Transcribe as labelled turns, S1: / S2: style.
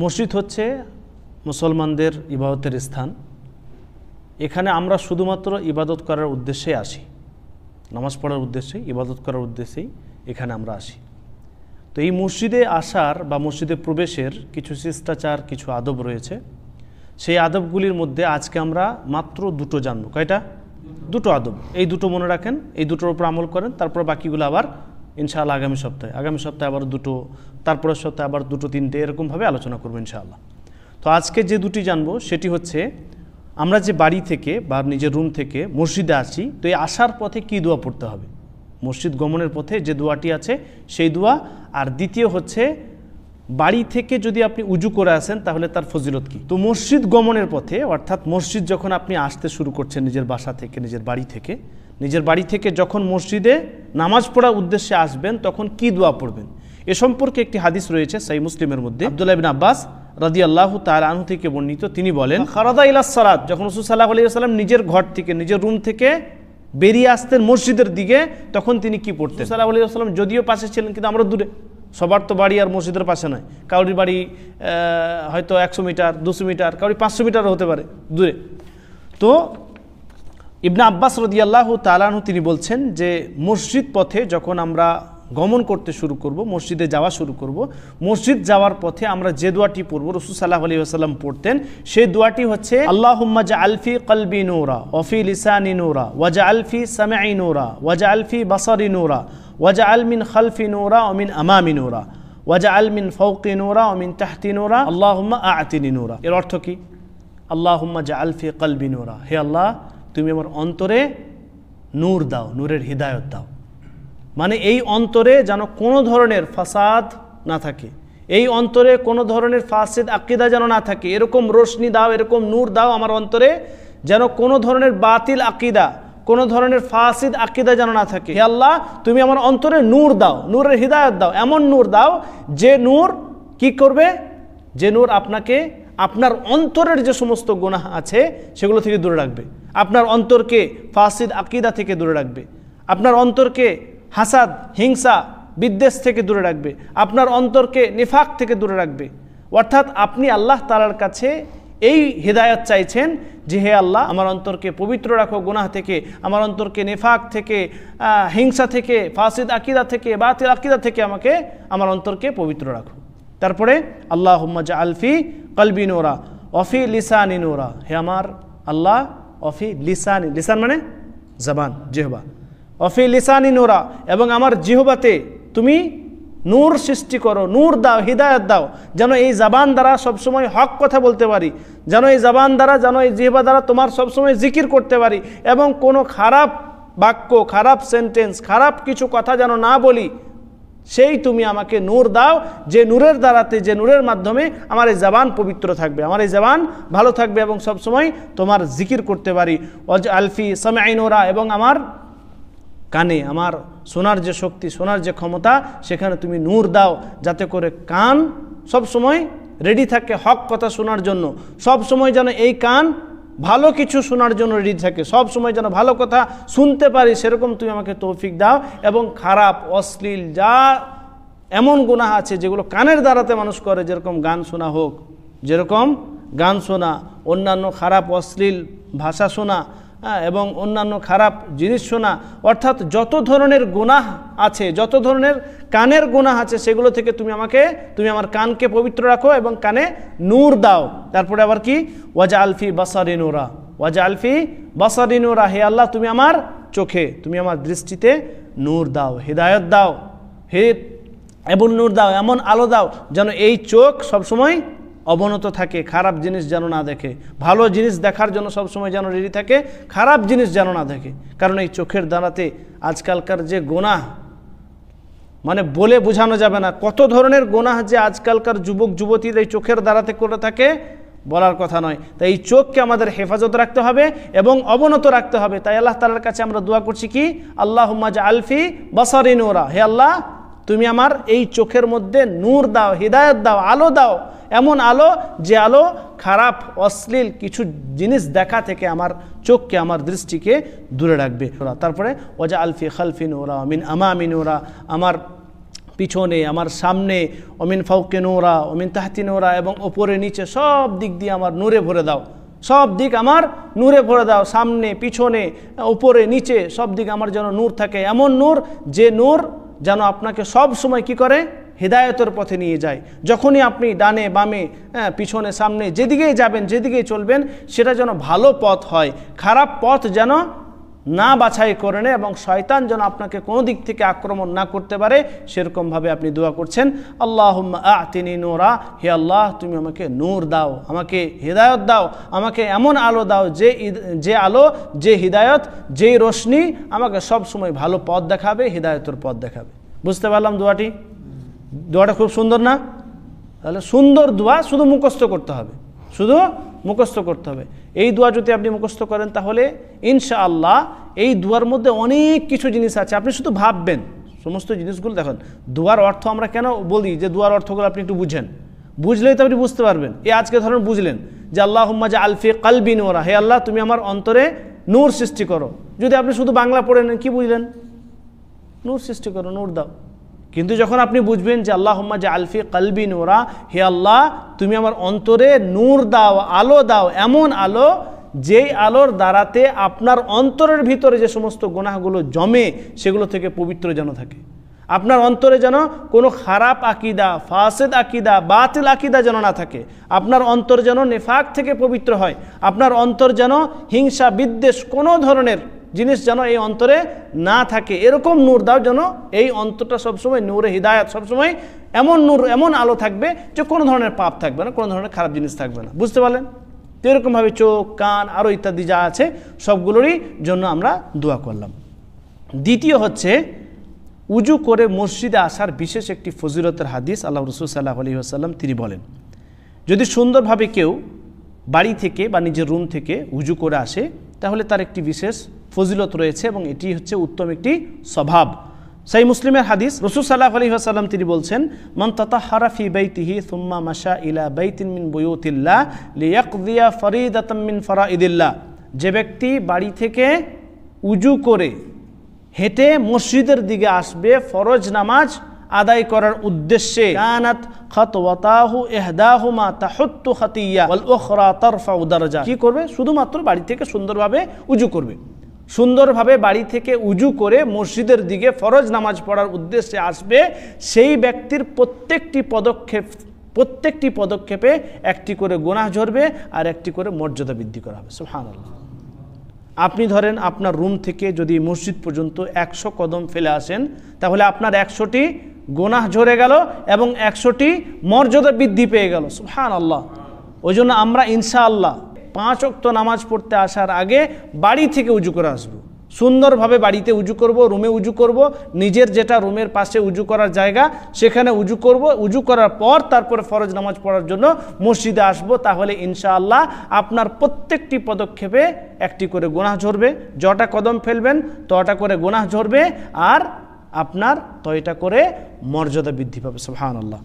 S1: মসজিদ হচ্ছে মুসলমানদের ইবাদতের স্থান। এখানে আমরা শুধুমাত্র ইবাদত করার উদ্দেশ্যে আসি, নামাজ পড়ার উদ্দেশ্যে, ইবাদত করার উদ্দেশ্যেই এখানে আমরা আসি। তো এই মসজিদে আসার বা মসজিদে প্রবেশের কিছু শিষ্টাচার, কিছু আদব রয়েছে। সেই আদবগুলির মধ্যে আজকে আমরা মাত্র দুটো জানবো। কয়টা? দুটো আদব। এই দুটো মনে রাখেন, এই দুটোর উপর আমল করেন, তারপর বাকিগুলো আবার ইনশাআল্লাহ আগামী সপ্তাহে আবার দুটো, তারপরের সপ্তাহে আবার দুটো, তিনটে, এরকমভাবে আলোচনা করবো ইনশাআল্লাহ। তো আজকে যে দুটি জানবো সেটি হচ্ছে, আমরা যে বাড়ি থেকে বা নিজের রুম থেকে মসজিদে আসি, তো এই আসার পথে কি দোয়া পড়তে হবে, মসজিদ গমনের পথে যে দোয়াটি আছে সেই দোয়া। আর দ্বিতীয় হচ্ছে, বাড়ি থেকে যদি আপনি উজু করে আসেন তাহলে তার ফজিলত কি। তো মসজিদ গমনের পথে, অর্থাৎ মসজিদ যখন আপনি আসতে শুরু করছেন নিজের বাসা থেকে, নিজের বাড়ি থেকে যখন মসজিদে নামাজ পড়ার উদ্দেশ্যে আসবেন তখন কি দোয়া পড়বেন, এ সম্পর্কে একটি হাদিস রয়েছে সহিহ মুসলিমের মধ্যে। আব্দুল্লাহ ইবনে আব্বাস রাদিয়াল্লাহু তাআলা আনহু থেকে বর্ণিত, তিনি বলেন, খারাজা ইলাস সালাত, যখন রাসূল সাল্লাল্লাহু আলাইহি ওয়াসাল্লাম নিজের ঘর থেকে, নিজের রুম থেকে বেরিয়ে আসতেন মসজিদের দিকে, তখন তিনি কি পড়তেন। সাল্লাল্লাহু আলাইহি ওয়াসাল্লাম যদিও পাশে ছিলেন, কিন্তু আমরা দূরে, সবার তো বাড়ি আর মসজিদের পাশে নয়। কারোর বাড়ি হয়তো 100 মিটার, 200 মিটার, কারোর 500 মিটারও হতে পারে দূরে। তো ইবনে আব্বাস রাদিয়াল্লাহু তাআলা আনহু তিনি বলছেন যে, মসজিদ পথে যখন আমরা গমন করতে শুরু করব, মসজিদে যাওয়া শুরু করব, মসজিদ যাওয়ার পথে আমরা যে দোয়াটি পড়ব, রাসূল সাল্লাল্লাহু আলাইহি ওয়াসাল্লাম পড়তেন, সেই দোয়াটি হচ্ছে, আল্লাহুম্মা জাআল ফি কলবি নূরা ওয়া ফি লিসানি নূরা ওয়াজআল ফি সামঈ নূরা ওয়াজআল ফি বাসারি নূরা ওয়াজআল মিন খালফি নূরা ওয়া মিন আমামি নূরা ওয়াজআল মিন ফাওকি নূরা ওয়া মিন তাহতি নূরা আল্লাহুম্মা আ'তিনি নূরা। এর অর্থ কি? আল্লাহুম্মা জাআল ফি কলবি নূরা, হে আল্লাহ তুমি আমার অন্তরে নূর দাও, নূরের হিদায়ত দাও। মানে এই অন্তরে যেন কোনো ধরনের ফাসাদ না থাকে, এই অন্তরে কোনো ধরনের ফাসিদ আকীদা যেন না থাকে, এরকম রোশনি দাও, এরকম নূর দাও আমার অন্তরে, যেন কোনো ধরনের বাতিল আকীদা, কোনো ধরনের ফাসিদ আকীদা যেন না থাকে। হে আল্লাহ তুমি আমার অন্তরে নূর দাও, নূরের হিদায়ত দাও, এমন নূর দাও যে নূর কি করবে, যে নূর আপনাকে আপনার অন্তরের যে সমস্ত গুনাহ আছে সেগুলো থেকে দূরে রাখবে, আপনার অন্তরকে ফাসিদ আকীদা থেকে দূরে রাখবে, আপনার অন্তরকে হাসাদ, হিংসা, বিদ্বেষ থেকে দূরে রাখবে, আপনার অন্তরকে নিফাক থেকে দূরে রাখবে। অর্থাৎ আপনি আল্লাহ তাআলার কাছে এই হিদায়াত চাইছেন যে, হে আল্লাহ আমার অন্তরকে পবিত্র রাখো গুনাহ থেকে, আমার অন্তরকে নিফাক থেকে, হিংসা থেকে, ফাসিদ আকীদা থেকে, বাতিল আকীদা থেকে আমাকে, আমার অন্তরকে পবিত্র রাখো। তারপরে আল্লাহুম্মা জাআল ফি কলবি নূরা ওয়া ফি লিসানি নূরা, হে আমার আল্লাহ, ওয়া ফি লিসানি, লিসান মানে জবান, জিহবা, অফি লিসানি নূরা, এবং আমার জিহবাতে তুমি নূর সৃষ্টি করো, নূর দাও, হিদায়াত দাও, যেন এই জবান দ্বারা সবসময় হক কথা বলতে পারি, যেন এই জবান দ্বারা, যেন এই জিহবা দ্বারা তোমার সবসময় জিকির করতে পারি, এবং কোনো খারাপ বাক্য, খারাপ সেন্টেন্স, খারাপ কিছু কথা যেন না বলি, সেই তুমি আমাকে নূর দাও, যে নূরের দ্বারাতে, যে নূরের মাধ্যমে আমার এই জবান পবিত্র থাকবে, আমার এই জবান ভালো থাকবে এবং সবসময় তোমার জিকির করতে পারি। ওয়াজআল ফি সামঈ নূরা, এবং আমার কানে, আমার শোনার যে শক্তি, শোনার যে ক্ষমতা, সেখানে তুমি নূর দাও, যাতে করে কান সব সময় রেডি থাকে হক কথা শোনার জন্য, সব সময় যেন এই কান ভালো কিছু শোনার জন্য রেডি থাকে, সব সময় যেন ভালো কথা শুনতে পারি, সেরকম তুমি আমাকে তৌফিক দাও। এবং খারাপ, অশ্লীল যা এমন গুনাহ আছে যেগুলো কানের দ্বারাতে মানুষ করে, যেরকম গান শোনা হোক, যেরকম গান শোনা, অন্যান্য খারাপ অশ্লীল ভাষা শোনা, এবং অন্যান্য খারাপ জিনিস শোনা, অর্থাৎ যত ধরনের গুনাহ আছে, যত ধরনের কানের গুনাহ আছে, সেগুলো থেকে তুমি আমার কানকে পবিত্র রাখো এবং কানে নূর দাও। তারপরে আবার কি, ওয়াজআল ফি বাসারি নূরা, ওয়াজআল ফি বাসারি নূরা, হে আল্লাহ তুমি আমার চোখে, তুমি আমার দৃষ্টিতে নূর দাও, হিদায়ত দাও, এবং নূর দাও, এমন আলো দাও যেন এই চোখ সবসময় অবনত থাকে, খারাপ জিনিস যেন না দেখে, ভালো জিনিস দেখার জন্য সবসময় যেন রেডি থাকে, খারাপ জিনিস যেন না দেখে। কারণ এই চোখের দ্বারাতে আজকালকার যে গুনাহ, মানে বলে বোঝানো যাবে না, কত ধরনের গুনাহ যে আজকালকার যুবক যুবতীরা এই চোখের দ্বারাতে করে থাকে, বলার কথা নয়। তাই এই চোখকে আমাদের হেফাজত রাখতে হবে এবং অবনত রাখতে হবে। তাই আল্লাহ তাআলার কাছে আমরা দোয়া করছি কি, আল্লাহুম্মা জাআল ফি বাসারি নূরা, হে আল্লাহ তুমি আমার এই চোখের মধ্যে নূর দাও, হিদায়াত দাও, আলো দাও, এমন আলো যে আলো খারাপ অশ্লীল কিছু জিনিস দেখা থেকে আমার চোখকে, আমার দৃষ্টিকে দূরে রাখবে। তারপরে ওয়াজআল ফি খালফি নূরা মিন আমামি নূরা, আমার পিছনে, আমার সামনে, অমিন ফাউকে নোরা, অমিন তাহতি নোরা, এবং ওপরে নিচে সব দিক দিয়ে আমার নূরে ভরে দাও, সব দিক আমার নূরে ভরে দাও, সামনে পিছনে উপরে নিচে সব দিক আমার যেন নূর থাকে, এমন নূর যে নূর যেন আপনাকে সব সময় কি করে, হিদায়তের পথে নিয়ে যায়। যখনই আপনি ডানে বামে পিছনে সামনে যেদিকেই যাবেন, যেদিকেই চলবেন, সেটা যেন ভালো পথ হয়, খারাপ পথ যেন না বাছাই করে নেয়, এবং শয়তান যেন আপনাকে কোনো দিক থেকে আক্রমণ না করতে পারে, সেরকমভাবে আপনি দোয়া করছেন। আল্লাহুম্মা আ'তিনি নূরা, হে আল্লাহ তুমি আমাকে নূর দাও, আমাকে হিদায়ত দাও, আমাকে এমন আলো দাও যে আলো, যে হিদায়ত, যেই রোশনি আমাকে সব সময় ভালো পথ দেখাবে, হিদায়তের পথ দেখাবে। বুঝতে পারলাম দোয়াটি? দোয়াটা খুব সুন্দর না? তাহলে সুন্দর দোয়া শুধু মুখস্থ করতে হবে, শুধু মুখস্থ করতে হবে। এই দোয়া যদি আপনি মুখস্থ করেন তাহলে ইনশাআল্লাহ এই দোয়ার মধ্যে অনেক কিছু জিনিস আছে, আপনি শুধু ভাববেন সমস্ত জিনিসগুলো। দেখুন দোয়ার অর্থ আমরা কেন বলি যে দোয়ার অর্থগুলো আপনি একটু বুঝেন, বুঝলেই তো আপনি বুঝতে পারবেন। এই আজকে ধরুন বুঝলেন যে আল্লাহুম্মা জাআল ফি কলবি নূরা, হে আল্লাহ তুমি আমার অন্তরে নূর সৃষ্টি করো। যদি আপনি শুধু বাংলা পড়ে নেন, কি বুঝলেন? নূর সৃষ্টি করো, নূর দাও। কিন্তু যখন আপনি বুঝবেন যে আল্লাহুম্মা জাআল ফি কলবি নূরা, হে আল্লাহ তুমি আমার অন্তরে নূর দাও, আলো দাও, এমন আলো যেই আলোর দ্বারাতে আপনার অন্তরের ভিতরে যে সমস্ত গুনাহগুলো জমে সেগুলো থেকে পবিত্র যেন থাকে, আপনার অন্তরে যেন কোনো খারাপ আকিদা, ফাসেদ আকিদা, বাতিল আকিদা যেন না থাকে, আপনার অন্তর যেন নেফাক থেকে পবিত্র হয়, আপনার অন্তর যেন হিংসা বিদ্বেষ কোনো ধরনের জিনিস যেন এই অন্তরে না থাকে, এরকম নূর দাও যেন এই অন্তরটা সবসময় নূরে হিদায়াত, সবসময় এমন নূর, এমন আলো থাকবে যে কোনো ধরনের পাপ থাকবে না, কোনো ধরনের খারাপ জিনিস থাকবে না। বুঝতে পারলেন? তো এরকমভাবে চোখ, কান, আরও ইত্যাদি যা আছে সবগুলোরই জন্য আমরা দোয়া করলাম। দ্বিতীয় হচ্ছে উজু করে মসজিদে আসার বিশেষ একটি ফজিলতের হাদিস। আল্লাহ রাসূল সাল্লাল্লাহু আলাইহি ওয়াসাল্লাম তিনি বলেন, যদি সুন্দরভাবে কেউ বাড়ি থেকে বা নিজের রুম থেকে উজু করে আসে তাহলে তার একটি বিশেষ ফজিলত রয়েছে, এবং এটি হচ্ছে উত্তম একটি স্বভাব। সহিহ মুসলিমের হাদিস, রাসূল সাল্লাল্লাহু আলাইহি ওয়াসাল্লাম তিনি বলছেন, মান তাতাহহারা ফি বাইতিহি সুম্মা মাশা ইলা বাইতিন মিন বুয়ুতিল্লাহ লিয়াকদিয়া ফরিদাতাম মিন ফরাইদিল্লাহ, যে ব্যক্তি বাড়ি থেকে উজু করে হেঁটে মসজিদের দিকে আসবে ফরজ নামাজ আদায় করার উদ্দেশ্যে, কানাত খাতওয়াতাহু ইহদাহুমা তাহুত্তু খাতিয়া ওয়াল উখরা তারফাউ দারাজা, কি করবে? শুধুমাত্র বাড়ি থেকে সুন্দরভাবে উজু করবে, সুন্দরভাবে বাড়ি থেকে উজু করে মসজিদের দিকে ফরজ নামাজ পড়ার উদ্দেশ্যে আসবে, সেই ব্যক্তির প্রত্যেকটি পদক্ষেপে একটি করে গুনাহ ঝরবে আর একটি করে মর্যাদা বৃদ্ধি করা হবে। সুবহানাল্লাহ। আপনি ধরেন আপনার রুম থেকে যদি মসজিদ পর্যন্ত 100 কদম ফেলে আসেন তাহলে আপনার 100টি গুনাহ ঝরে গেল এবং 100টি মর্যাদা বৃদ্ধি পেয়ে গেল। সুবহানাল্লাহ। ওই জন্য আমরা ইনশাআল্লাহ 5 ওয়াক্ত নামাজ পড়তে আসার আগে বাড়ি থেকে উজু করে আসবো, সুন্দরভাবে বাড়িতে উজু করব, রুমে উজু করব, নিজের যেটা রুমের পাশে উজু করার জায়গা সেখানে উজু করব, উজু করার পর তারপরে ফরজ নামাজ পড়ার জন্য মসজিদে আসব। তাহলে ইনশাআল্লাহ আপনার প্রত্যেকটি পদক্ষেপে একটি করে গুনাহ ঝরবে, যটা কদম ফেলবেন তটা করে গুনাহ ঝরবে আর আপনার তয়টা করে মর্যাদা বৃদ্ধি পাবে। সুবহানাল্লাহ।